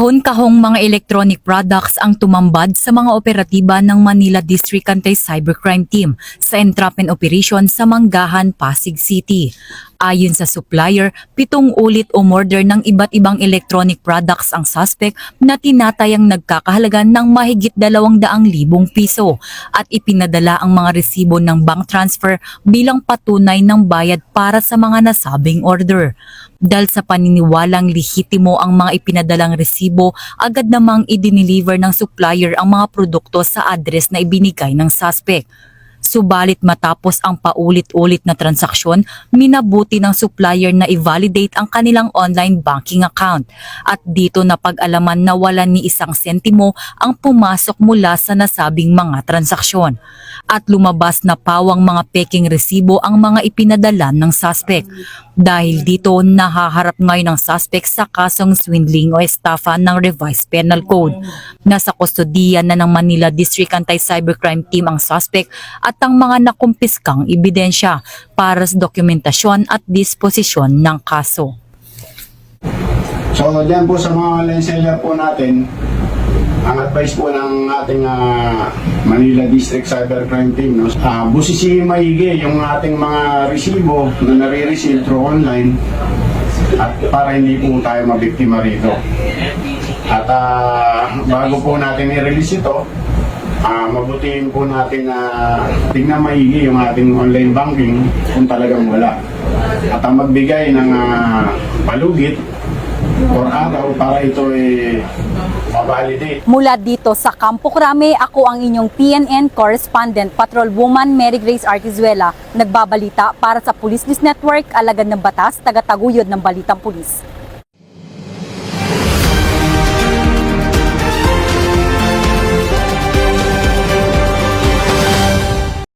Kahon-kahong mga electronic products ang tumambad sa mga operatiba ng Manila District Anti-Cybercrime Team sa entrapment operation sa Manggahan, Pasig City. Ayon sa supplier, 7 ulit umorder ng iba't ibang electronic products ang suspect na tinatayang nagkakahalaga ng mahigit 200,000 piso at ipinadala ang mga resibo ng bank transfer bilang patunay ng bayad para sa mga nasabing order. Dahil sa paniniwalang lehitimo ang mga ipinadalang resibo, agad namang idineliver ng supplier ang mga produkto sa address na ibinigay ng suspect. Subalit matapos ang paulit-ulit na transaksyon, minabuti ng supplier na i-validate ang kanilang online banking account at dito napag-alaman na wala ni 1 sentimo ang pumasok mula sa nasabing mga transaksyon. At lumabas na pawang mga peking resibo ang mga ipinadala ng suspect. Dahil dito, nahaharap ngayon ang suspect sa kasong swindling o estafa ng Revised Penal Code. Nasa kustodiya na ng Manila District Anti-Cybercrime Team ang suspect at ang mga nakumpiskang ebidensya para sa dokumentasyon at disposisyon ng kaso. So diyan po sa mga line seller po natin, ang advice po ng ating Manila District Cybercrime Team, no? Busisihin maigi yung ating mga resibo na nare-receive through online at para hindi po tayo mabiktima rito. At bago po natin i-release ito, mabutihin po natin na tingnan maigi yung ating online banking kung talagang wala. At ang magbigay ng palugit or araw para ito mabalidate. Mula dito sa Campo Crame, ako ang inyong PNN correspondent, Patrolwoman Mary Grace Artizuela, nagbabalita para sa Police News Network, alagad ng batas, tagataguyod ng balitang pulis.